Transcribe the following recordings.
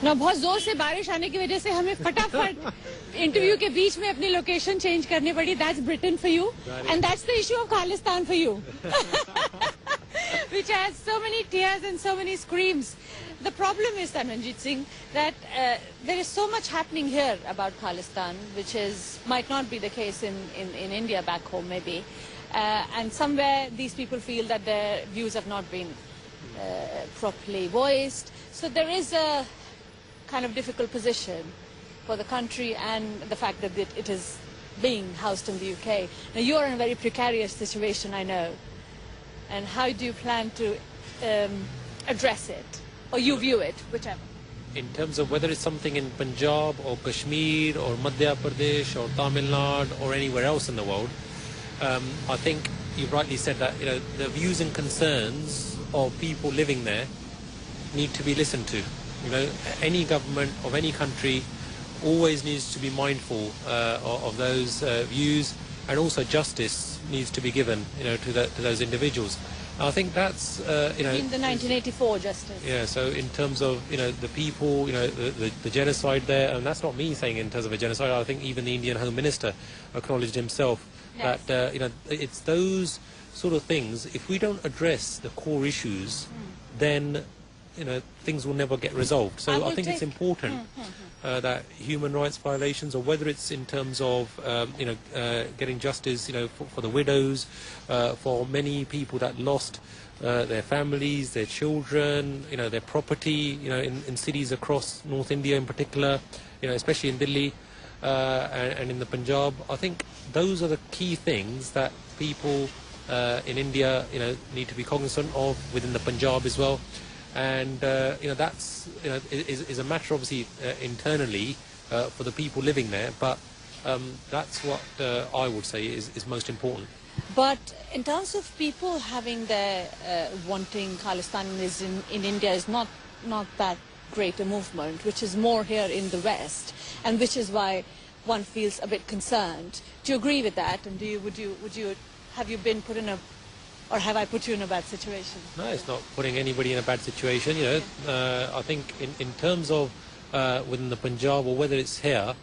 ना बहुत जोर से बारिश आने की वजह से हमें फटाफट इंटरव्यू के बीच में अपनी लोकेशन चेंज करनी पड़ी. That's Britain for you, and that's the issue of Khalistan for you, which has so many tears and so many screams. The problem is, Tanvanjit Singh, that there is so much happening here about Khalistan, which might not be the case in India back home maybe, and somewhere these people feel that their views have not been properly voiced. So there is a kind of difficult position for the country, and the fact that it is being housed in the UK. Now you are in a very precarious situation, I know. And how do you plan to address it, or you view it, whichever? In terms of whether it's something in Punjab or Kashmir or Madhya Pradesh or Tamil Nadu or anywhere else in the world, I think you've rightly said that the views and concerns of people living there need to be listened to. Any government of any country always needs to be mindful of those views, and also justice needs to be given to those individuals. I think that's in the 1984 justice. Yeah, so in terms of the people, the genocide there, and that's not me saying in terms of a genocide. I think even the Indian Home Minister acknowledged himself that it's those sort of things. If we don't address the core issues, then things will never get resolved. So I think it's important that human rights violations, or whether it's in terms of getting justice for the widows, for many people that lost their families, their children, their property, in cities across North India in particular, especially in Delhi and in the Punjab. I think those are the key things that people in India need to be cognizant of, within the Punjab as well. And that's is a matter obviously internally for the people living there, but that's what I would say is most important. But in terms of people having their wanting Khalistan in India is not that great a movement, which is more here in the West, and which is why one feels a bit concerned. Do you agree with that? And have you been put in a, or have I put you in a bad situation? No, it's not putting anybody in a bad situation. I think in terms of within the Punjab, or whether it's here,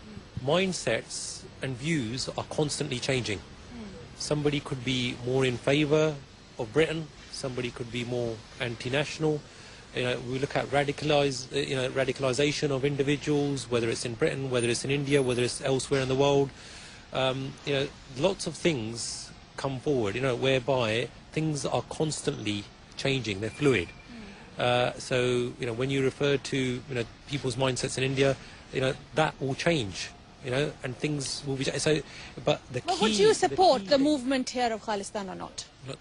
mindsets and views are constantly changing. Somebody could be more in favour of Britain, somebody could be more anti-national. We look at radicalisation of individuals, whether it's in Britain, whether it's in India, whether it's elsewhere in the world. Lots of things come forward, whereby things are constantly changing, they're fluid. So, when you refer to, people's mindsets in India, that will change, and things will be so. But the key, would you support the movement here of Khalistan or not? Look,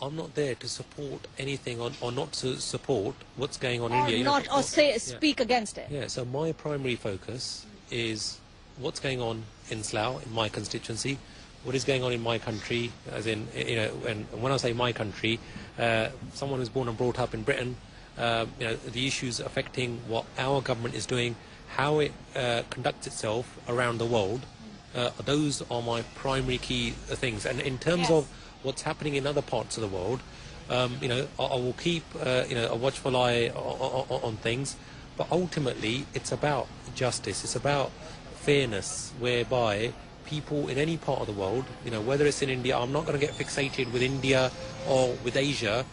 I'm not there to support anything or not to support what's going on in India. Not, or speak against it. Yeah, so my primary focus is what's going on in Slough, in my constituency, what is going on in my country, as in, and when I say my country, someone who's born and brought up in Britain, the issues affecting what our government is doing, how it conducts itself around the world, those are my primary key things. And in terms of what's happening in other parts of the world, I will keep a watchful eye on things, but ultimately it's about justice, it's about fairness, whereby people in any part of the world, whether it's in India, I'm not going to get fixated with India or with Asia,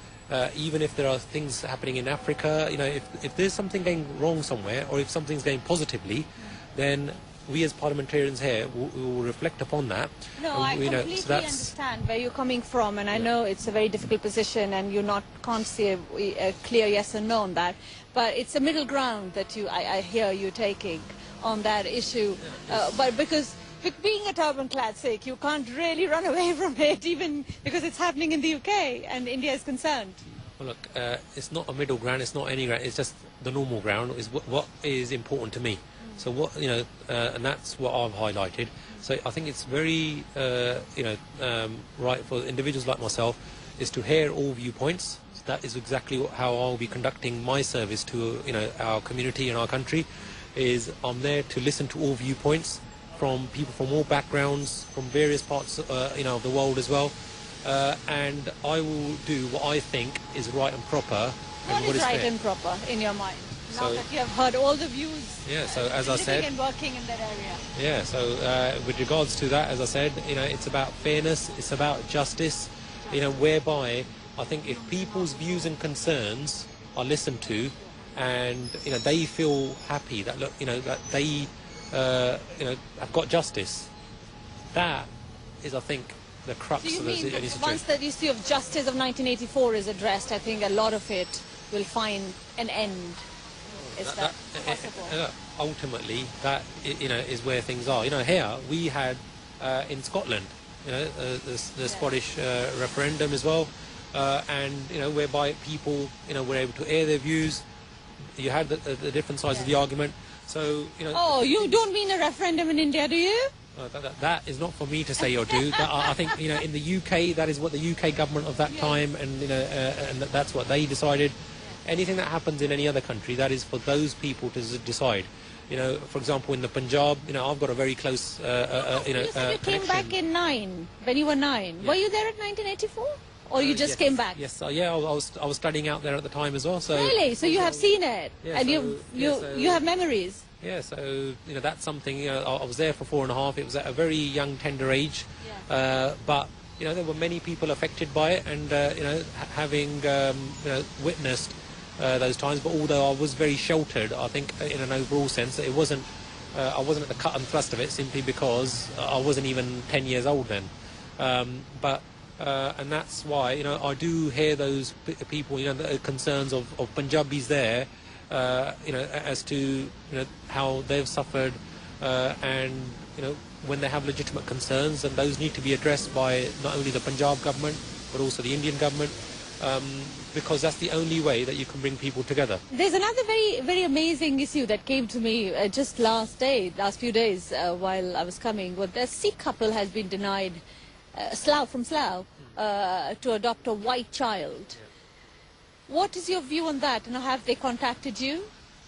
even if there are things happening in Africa, if there's something going wrong somewhere, or if something's going positively, then we as parliamentarians here will reflect upon that. No, I completely understand where you're coming from, and I know it's a very difficult position, and can't see a clear yes or no on that, but it's a middle ground that I hear you taking on that issue, but because being a turban-clad Sikh, you can't really run away from it, even because it's happening in the UK and India is concerned. Well, look, it's not a middle ground, it's not any ground, it's just the normal ground, is what is important to me. So what, and that's what I've highlighted. So I think it's very, right for individuals like myself is to hear all viewpoints. So that is exactly how I'll be conducting my service to, our community and our country, is I'm there to listen to all viewpoints, from people from all backgrounds, from various parts of the world as well, and I will do what I think is right and proper. What is right and proper in your mind? Now that you have heard all the views. Yeah, so as I said, living and working in that area. yeah, so with regards to that, as I said, it's about fairness, it's about justice, whereby I think if people's views and concerns are listened to, and they feel happy that that they have got justice, that is, I think, the crux So you of mean the that situation. once the issue of justice of 1984 is addressed, I think a lot of it will find an end. Is that possible? Ultimately, that is where things are. Here we had in Scotland, the Scottish referendum as well, and whereby people were able to air their views. You had the different sides of the argument. So Oh, you don't mean a referendum in India, do you? That is not for me to say or do. I think in the UK, that is what the UK government of that time, and and that's what they decided. Anything that happens in any other country, that is for those people to decide. For example, in the Punjab, I've got a very close, you said you came back in 9, when you were 9. Yeah. Were you there at 1984? Or you just came back? Yes, yeah, I was studying out there at the time as well. So Really? So you have seen it, Yeah, and so- you have memories. yeah, so that's something. I was there for 4.5. It was at a very young, tender age, but there were many people affected by it, and having witnessed those times. But although I was very sheltered, I think in an overall sense, it wasn't. I wasn't at the cut and thrust of it simply because I wasn't even 10 years old then. And that's why I do hear those people, the concerns of Punjabis there, as to how they've suffered, and when they have legitimate concerns, and those need to be addressed by not only the Punjab government but also the Indian government, because that's the only way that you can bring people together. There's another very, very amazing issue that came to me just last few days while I was coming. Well, a Sikh couple has been denied from Slough to adopt a white child. What is your view on that? And have they contacted you?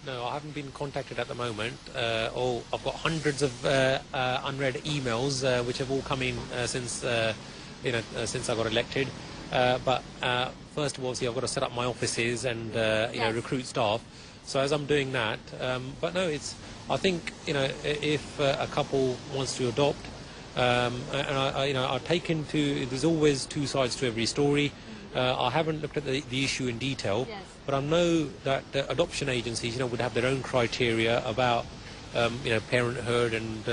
No, I haven't been contacted at the moment. I've got hundreds of unread emails which have all come in since I got elected. But first of all, I've got to set up my offices and recruit staff. So as I'm doing that, but no, I think if a couple wants to adopt, and I take there's always two sides to every story. I haven't looked at the issue in detail, but I know that adoption agencies, would have their own criteria about, parenthood and,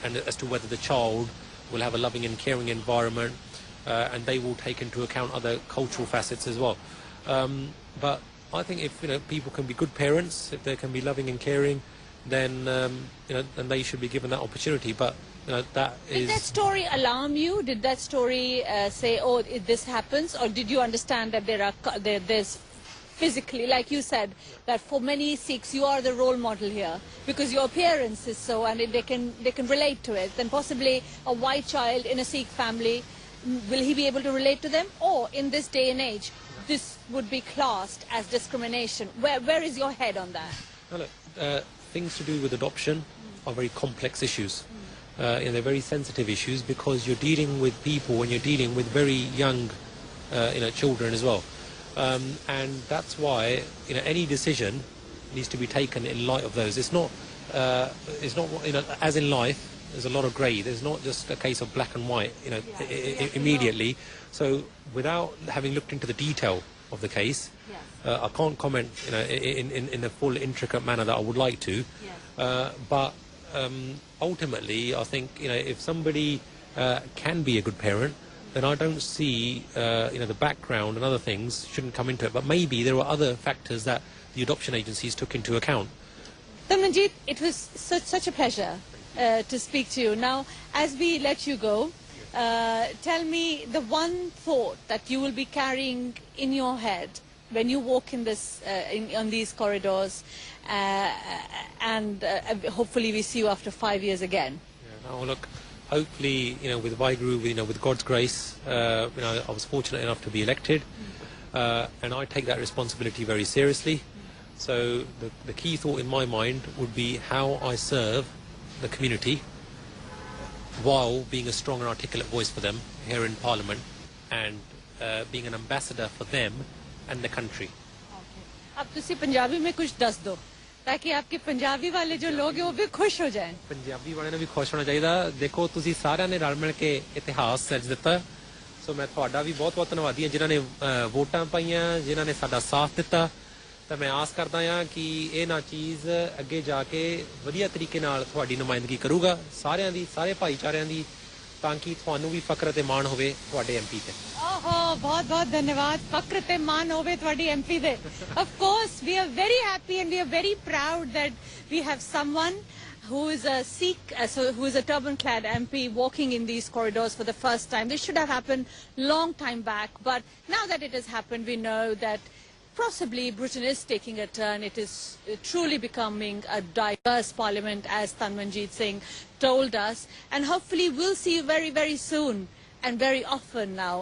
and as to whether the child will have a loving and caring environment, and they will take into account other cultural facets as well. But I think if people can be good parents, if they can be loving and caring, then then they should be given that opportunity. But that is. Did that story alarm you? Did that story say, "Oh, this happens," or did you understand that there's physically, like you said, that for many Sikhs you are the role model here because your appearance is so, and they can relate to it. Then possibly a white child in a Sikh family, will he be able to relate to them? Or in this day and age, this would be classed as discrimination. Where is your head on that? Now look, things to do with adoption are very complex issues. They're very sensitive issues because you're dealing with people and you're dealing with very young, children as well. And that's why any decision needs to be taken in light of those. It's not as in life. There's a lot of grey. There's not just a case of black and white, immediately. So without having looked into the detail of the case, I can't comment, in the full intricate manner that I would like to. But ultimately, I think if somebody can be a good parent, then I don't see the background and other things shouldn't come into it. But maybe there were other factors that the adoption agencies took into account. Tanmanjeet, it was such a pleasure to speak to you. Now, as we let you go, tell me the one thought that you will be carrying in your head when you walk in on these corridors, and hopefully we see you after 5 years again. Now look, hopefully with Vaheguru, with God's grace, I was fortunate enough to be elected, and I take that responsibility very seriously. So the key thought in my mind would be how I serve the community while being a strong and articulate voice for them here in Parliament, and being an ambassador for them and the country. अब तुसी पंजाबी में कुछ दस दो ताकि आपके पंजाबी वाले जो लोग हैं वो भी खुश हो जाएं। ਪੰਜਾਬੀ ਵਾਲਿਆਂ ਨੂੰ ਵੀ ਖੁਸ਼ ਹੋਣਾ ਚਾਹੀਦਾ। ਦੇਖੋ ਤੁਸੀਂ ਸਾਰਿਆਂ ਨੇ ਰਲ ਮਿਲ ਕੇ ਇਤਿਹਾਸ ਸਿਰਜ ਦਿੱਤਾ, ਸੋ ਮੈਂ ਤੁਹਾਡਾ ਵੀ ਬਹੁਤ ਬਹੁਤ ਧੰਨਵਾਦੀ ਹਾਂ ਜਿਨ੍ਹਾਂ ਨੇ ਵੋਟਾਂ ਪਾਈਆਂ, ਜਿਨ੍ਹਾਂ ਨੇ ਸਾਡਾ ਸਾਥ ਦਿੱਤਾ। ਤਾਂ ਮੈਂ ਆਸ ਕਰਦਾ ਹਾਂ ਕਿ ਇਹ ਨਾ ਚੀਜ਼ ਅੱਗੇ ਜਾ ਕੇ ਵਧੀਆ ਤਰੀਕੇ ਨਾਲ ਤੁਹਾਡੀ ਨੁਮਾਇੰਦਗੀ ਕਰੂਗਾ ਸਾਰਿਆਂ ਦੀ, ਸਾਰੇ ਭਾਈਚਾਰਿਆਂ ਦੀ, ਤਾਂ ਕਿ ਤੁਹਾਨੂੰ ਵੀ ਫਖਰ ਅਤੇ ਮਾਣ ਹੋਵੇ ਤੁਹਾਡੇ ਐਮਪੀ ਤੇ। ओहो बहुत बहुत धन्यवाद। फक्र ते मान होवे ਤੁਹਾਡੀ MP they. Of course we are very happy and we are very proud that we have someone who is a Sikh, who is a turban-clad MP walking in these corridors for the first time. This should have happened long time back, but now that it has happened, we know that possibly Britain is taking a turn. It is truly becoming a diverse parliament, as Tanmanjeet Singh told us, and hopefully we'll see you very, very soon and very often now.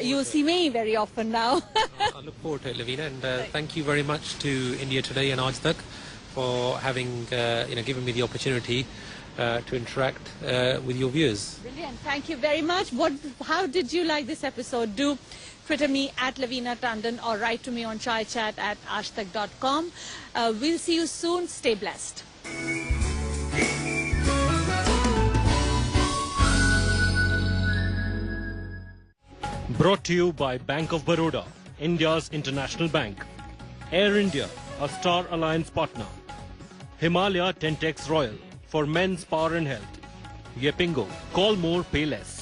You'll see me very often now. I look forward to it, Loveena, and thank you very much to India Today and Aaj Tak for having given me the opportunity to interact with your viewers. Brilliant. Thank you very much. How did you like this episode? Do Twitter me at Loveena Tandon or write to me on chaichat@aajtak.com. We'll see you soon. Stay blessed. Brought to you by Bank of Baroda, India's international bank. Air India, a Star Alliance partner. Himalaya Tentex Royal, for men's power and health. Yepingo, call more, pay less.